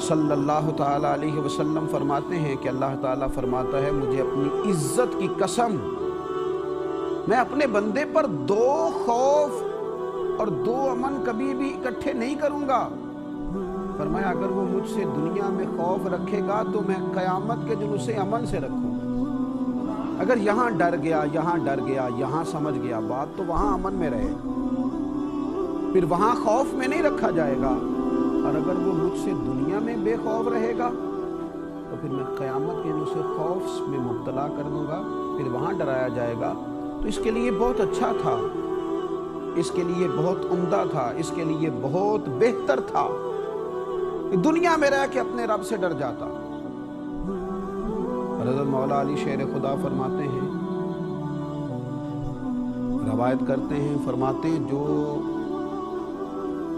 صلی اللہ تعالیٰ علیہ وسلم فرماتے ہیں کہ اللہ تعالیٰ فرماتا ہے مجھے اپنی عزت کی قسم میں اپنے بندے پر 2 خوف اور 2 امن کبھی بھی اکٹھے نہیں کروں گا۔ فرمایا اگر وہ مجھ سے دنیا میں خوف رکھے گا تو میں قیامت کے دن اسے امن سے رکھوں گا۔ اگر یہاں ڈر گیا، یہاں ڈر گیا، یہاں سمجھ گیا بات، تو وہاں امن میں رہے، پھر وہاں خوف میں نہیں رکھا جائے گا۔ اور اگر وہ مجھ سے دنیا میں بے خوف رہے گا تو پھر میں قیامت کے دن اسے خوف میں مبتلا کر دوں گا، پھر وہاں ڈرایا جائے گا۔ تو اس کے لیے بہت اچھا تھا، اس کے لیے بہت عمدہ تھا، اس کے لیے بہت بہتر تھا کہ دنیا میں رہ کے اپنے رب سے ڈر جاتا۔ حضرت مولا علی شیر خدا فرماتے ہیں، روایت کرتے ہیں، فرماتے ہیں جو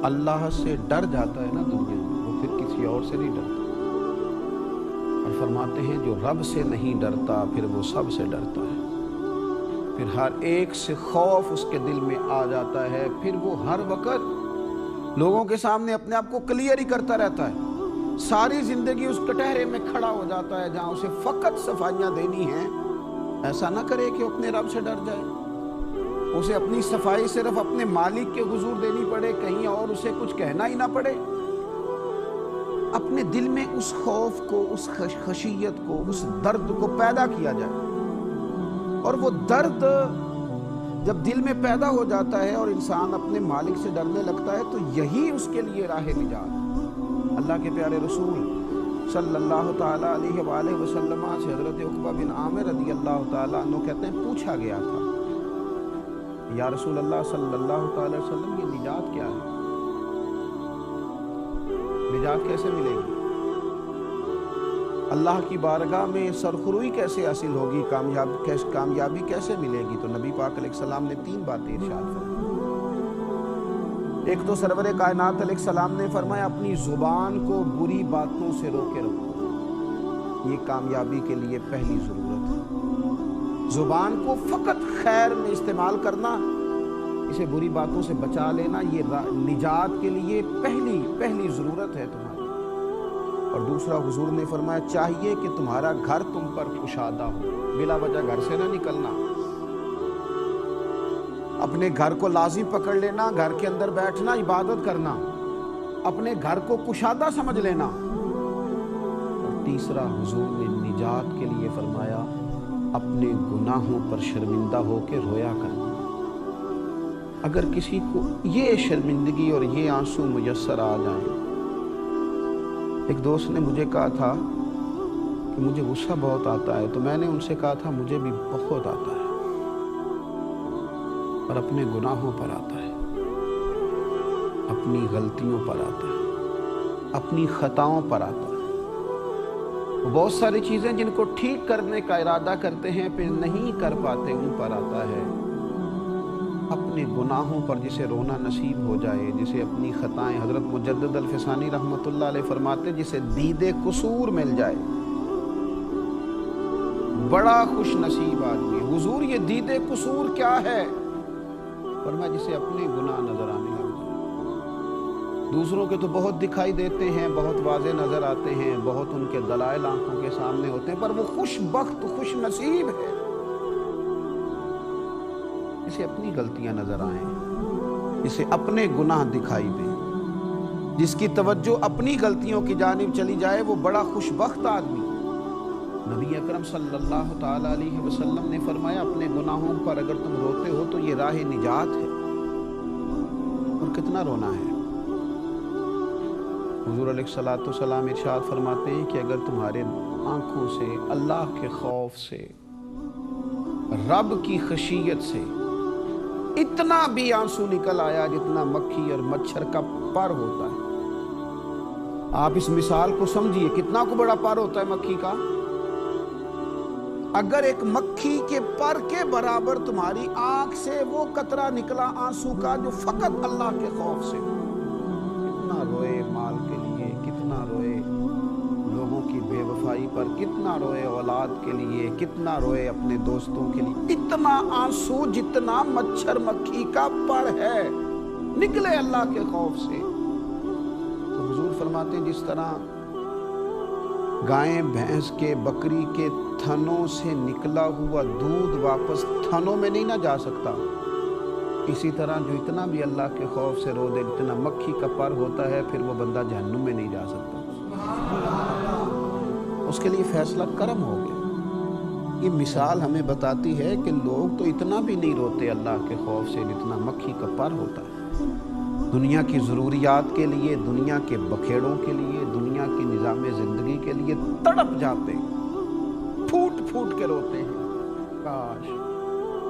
اللہ سے ڈر جاتا ہے نا دنیا میں، وہ پھر کسی اور سے نہیں ڈرتا۔ اور فرماتے ہیں جو رب سے نہیں ڈرتا پھر وہ سب سے ڈرتا ہے، پھر ہر ایک سے خوف اس کے دل میں آ جاتا ہے، پھر وہ ہر وقت لوگوں کے سامنے اپنے آپ کو کلیئر ہی کرتا رہتا ہے، ساری زندگی اس کٹہرے میں کھڑا ہو جاتا ہے جہاں اسے فقط صفائیاں دینی ہیں۔ ایسا نہ کرے کہ اپنے رب سے ڈر جائے، اسے اپنی صفائی صرف اپنے مالک کے حضور دینی پڑے، کہیں اور اسے کچھ کہنا ہی نہ پڑے۔ اپنے دل میں اس خوف کو، اس خشیت کو، اس درد کو پیدا کیا جائے، اور وہ درد جب دل میں پیدا ہو جاتا ہے اور انسان اپنے مالک سے ڈرنے لگتا ہے تو یہی اس کے لیے راہ نجات۔ اللہ کے پیارے رسول صلی اللہ تعالیٰ علیہ وآلہ وسلم سے حضرت عقبہ بن عامر رضی اللہ تعالیٰ عنہ کہتے ہیں پوچھا گیا تھا یا رسول اللہ صلی اللہ تعالیٰ علیہ وسلم یہ نجات کیا ہے؟ نجات کیسے ملے گی؟ اللہ کی بارگاہ میں سرخروئی کیسے حاصل ہوگی؟ کامیابی کیسے ملے گی؟ تو نبی پاک علیہ السلام نے 3 باتیں ارشاد فرمائی۔ ایک تو سرور کائنات علیہ السلام نے فرمایا اپنی زبان کو بری باتوں سے روکے رکھو، یہ کامیابی کے لیے پہلی ضرورت ہے۔ زبان کو فقط خیر میں استعمال کرنا، اسے بری باتوں سے بچا لینا، یہ نجات کے لیے پہلی ضرورت ہے تمہاری۔ اور دوسرا حضور نے فرمایا چاہیے کہ تمہارا گھر تم پر کشادہ ہو، بلا وجہ گھر سے نہ نکلنا، اپنے گھر کو لازم پکڑ لینا، گھر کے اندر بیٹھنا، عبادت کرنا، اپنے گھر کو کشادہ سمجھ لینا۔ اور تیسرا حضور نے نجات کے لیے فرمایا اپنے گناہوں پر شرمندہ ہو کے رویا کرنا۔ اگر کسی کو یہ شرمندگی اور یہ آنسو میسر آ جائیں، ایک دوست نے مجھے کہا تھا کہ مجھے غصہ بہت آتا ہے، تو میں نے ان سے کہا تھا مجھے بھی بہت آتا ہے، اور اپنے گناہوں پر آتا ہے، اپنی غلطیوں پر آتا ہے، اپنی خطاؤں پر آتا ہے۔ وہ بہت ساری چیزیں جن کو ٹھیک کرنے کا ارادہ کرتے ہیں پھر نہیں کر پاتے، ان پر آتا ہے۔ اپنے گناہوں پر جسے رونا نصیب ہو جائے، جسے اپنی خطائیں، حضرت مجدد الفسانی رحمۃ اللہ علیہ فرماتے جسے دید قصور مل جائے بڑا خوش نصیب آدمی۔ حضور یہ دید قصور کیا ہے؟ فرمایا جسے اپنے گناہ نظر آنے لگ جائے۔ دوسروں کے تو بہت دکھائی دیتے ہیں، بہت واضح نظر آتے ہیں، بہت ان کے دلائل آنکھوں کے سامنے ہوتے ہیں، پر وہ خوش بخت، خوش نصیب ہے اسے اپنی غلطیاں نظر آئیں، اسے اپنے گناہ دکھائی دیں۔ جس کی توجہ اپنی غلطیوں کی جانب چلی جائے وہ بڑا خوش بخت آدمی۔ نبی اکرم صلی اللہ تعالیٰ علیہ وسلم نے فرمایا اپنے گناہوں پر اگر تم روتے ہو تو یہ راہ نجات ہے۔ اور کتنا رونا ہے۔ حضور علیہ الصلوۃ والسلام ارشاد فرماتے ہیں کہ اگر تمہارے آنکھوں سے اللہ کے خوف سے، رب کی خشیت سے اتنا بھی آنسو نکل آیا جتنا مکھی اور مچھر کا پر ہوتا ہے، آپ اس مثال کو سمجھیے کتنا کو بڑا پر ہوتا ہے مکھی کا، اگر ایک مکھی کے پر کے برابر تمہاری آنکھ سے وہ قطرہ نکلا آنسو کا جو فقط اللہ کے خوف سے، کتنا روئے مال کے لیے، کتنا روئے لوگوں کی بے وفائی پر، کتنا روئے اولاد کے لیے، کتنا روئے اپنے دوستوں کے لیے، اتنا آنسو جتنا مچھر مکھی کا پر ہے نکلے اللہ کے خوف سے۔ تو حضور فرماتے ہیں جس طرح گائے بھینس کے بکری کے تھنوں سے نکلا ہوا دودھ واپس تھنوں میں نہیں نہ جا سکتا، اسی طرح جو اتنا بھی اللہ کے خوف سے رو دے، جتنا مکھی کا پر ہوتا ہے، پھر وہ بندہ جہنم میں نہیں جا سکتا، اس کے لیے فیصلہ کرم ہو گیا۔ یہ مثال ہمیں بتاتی ہے کہ لوگ تو اتنا بھی نہیں روتے اللہ کے خوف سے جتنا مکھی کا پر ہوتا ہے۔ دنیا کی ضروریات کے لیے، دنیا کے بکھیڑوں کے لیے، دنیا کی نظام زندگی کے لیے تڑپ جاتے ہیں، پھوٹ پھوٹ کے روتے ہیں، کاش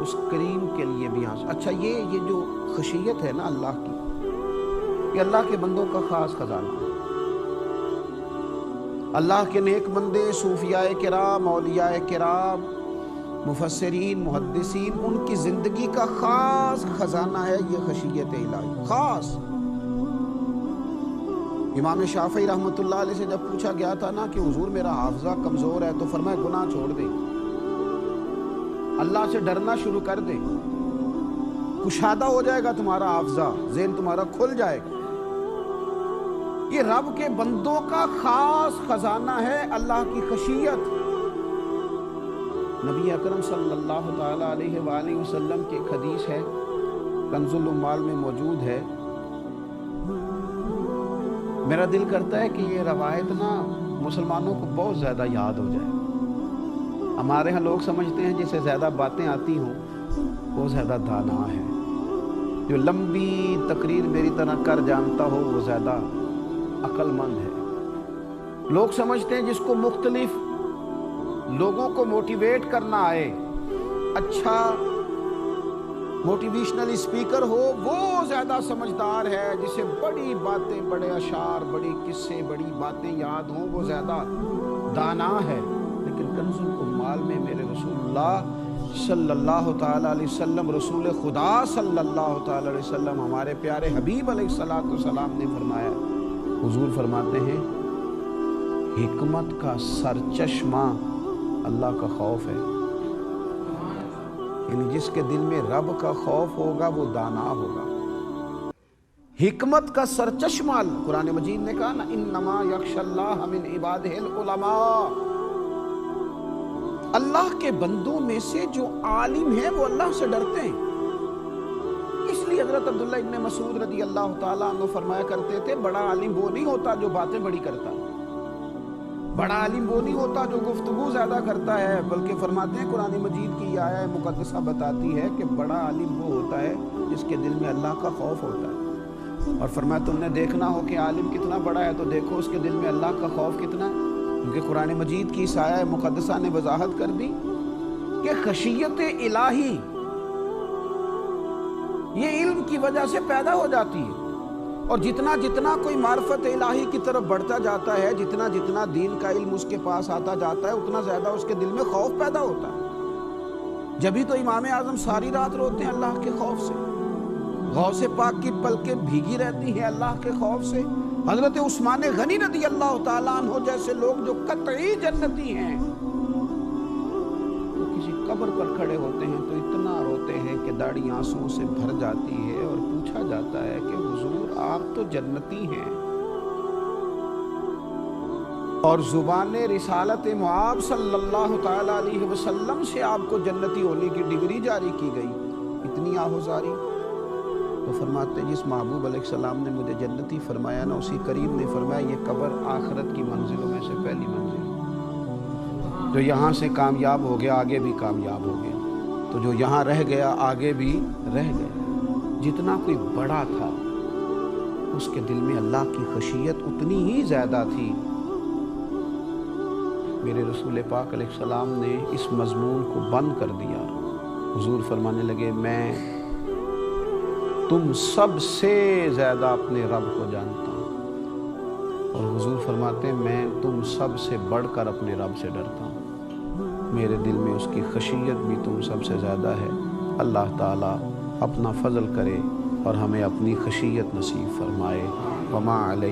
اس کریم کے لیے بھی آنسو۔ اچھا یہ جو خشیت ہے نا اللہ کی، یہ اللہ کے بندوں کا خاص خزانہ ہے۔ اللہ کے نیک بندے، صوفیاء کرام، اولیاء کرام، مفسرین، محدثین، ان کی زندگی کا خاص خزانہ ہے یہ خشیت الہی، خاص۔ امام شافعی رحمۃ اللہ علیہ سے جب پوچھا گیا تھا نا کہ حضور میرا حافظہ کمزور ہے، تو فرمایا گناہ چھوڑ دے، اللہ سے ڈرنا شروع کر دے، کشادہ ہو جائے گا تمہارا حافظہ، ذہن تمہارا کھل جائے گا۔ یہ رب کے بندوں کا خاص خزانہ ہے اللہ کی خشیت۔ نبی اکرم صلی اللہ تعالیٰ علیہ وآلہ وسلم کی ایک حدیث ہے، کنز العمال میں موجود ہے۔ میرا دل کرتا ہے کہ یہ روایت نا مسلمانوں کو بہت زیادہ یاد ہو جائے۔ ہمارے ہاں لوگ سمجھتے ہیں جسے زیادہ باتیں آتی ہوں وہ زیادہ دانا ہے، جو لمبی تقریر میری طرح کر جانتا ہو وہ زیادہ عقل مند ہے۔ لوگ سمجھتے ہیں جس کو مختلف لوگوں کو موٹیویٹ کرنا آئے، اچھا موٹیویشنل اسپیکر ہو، وہ زیادہ سمجھدار ہے، جسے بڑی باتیں، بڑے اشعار، بڑی قصے، بڑی باتیں یاد ہوں وہ زیادہ دانا ہے۔ لیکن کنز العمال میں میرے رسول اللہ صلی اللہ تعالیٰ علیہ وسلم، رسول خدا صلی اللہ تعالیٰ علیہ وسلم، ہمارے پیارے حبیب علیہ السلام نے فرمایا، حضور فرماتے ہیں حکمت کا سرچشمہ اللہ کا خوف ہے، یعنی جس کے دل میں رب کا خوف ہوگا وہ دانا ہوگا۔ حکمت کا سرچشمہ، قرآن مجید نے کہا نا انما یخشی اللہ من عبادہ العلماء، اللہ کے بندوں میں سے جو عالم ہیں وہ اللہ سے ڈرتے ہیں۔ اس لیے حضرت عبداللہ ابن مسعود رضی اللہ تعالیٰ عنہ فرمایا کرتے تھے، بڑا عالم وہ نہیں ہوتا جو باتیں بڑی کرتا، بڑا عالم وہ نہیں ہوتا جو گفتگو زیادہ کرتا ہے، بلکہ فرماتے ہیں قرآن مجید کی یہ آیہ مقدسہ بتاتی ہے کہ بڑا عالم وہ ہوتا ہے جس کے دل میں اللہ کا خوف ہوتا ہے۔ اور فرمایا تم نے دیکھنا ہو کہ عالم کتنا بڑا ہے تو دیکھو اس کے دل میں اللہ کا خوف کتنا ہے، کیونکہ قرآن مجید کی اس آیہ مقدسہ نے وضاحت کر دی کہ خشیت الہی یہ علم کی وجہ سے پیدا ہو جاتی ہے، اور جتنا جتنا کوئی معرفت الہی کی طرف بڑھتا جاتا ہے، جتنا جتنا دین کا علم اس کے پاس آتا جاتا ہے، اتنا زیادہ اس کے دل میں خوف پیدا ہوتا ہے۔ جبھی تو امام اعظم ساری رات روتے ہیں اللہ کے خوف سے، غوث پاک کی پلکیں بھیگی رہتی ہیں اللہ کے خوف سے۔ حضرت عثمان غنی رضی اللہ تعالیٰ عنہ جیسے لوگ جو قطعی جنتی ہیں، وہ کسی قبر پر کھڑے ہوتے ہیں تو اتنا روتے ہیں کہ داڑھی آنسوؤں سے بھر جاتی ہے، اور پوچھا جاتا ہے کہ حضور آپ تو جنتی ہیں، اور زبان رسالت معاب صلی اللہ تعالیٰ علیہ وسلم سے آپ کو جنتی ہونے کی ڈگری جاری کی گئی، اتنی آہوزاری۔ تو فرماتے جس محبوب علیہ السلام نے مجھے جنتی فرمایا نا، اسی کریم نے فرمایا یہ قبر آخرت کی منزلوں میں سے پہلی منزل، جو یہاں سے کامیاب ہو گیا آگے بھی کامیاب ہو گیا، تو جو یہاں رہ گیا آگے بھی رہ گیا۔ جتنا کوئی بڑا تھا اس کے دل میں اللہ کی خشیت اتنی ہی زیادہ تھی۔ میرے رسول پاک علیہ السلام نے اس مضمون کو بند کر دیا، حضور فرمانے لگے میں تم سب سے زیادہ اپنے رب کو جانتا ہوں، اور حضور فرماتے ہیں میں تم سب سے بڑھ کر اپنے رب سے ڈرتا ہوں، میرے دل میں اس کی خشیت بھی تم سب سے زیادہ ہے۔ اللہ تعالیٰ اپنا فضل کرے اور ہمیں اپنی خشیت نصیب فرمائے۔ وما علیہ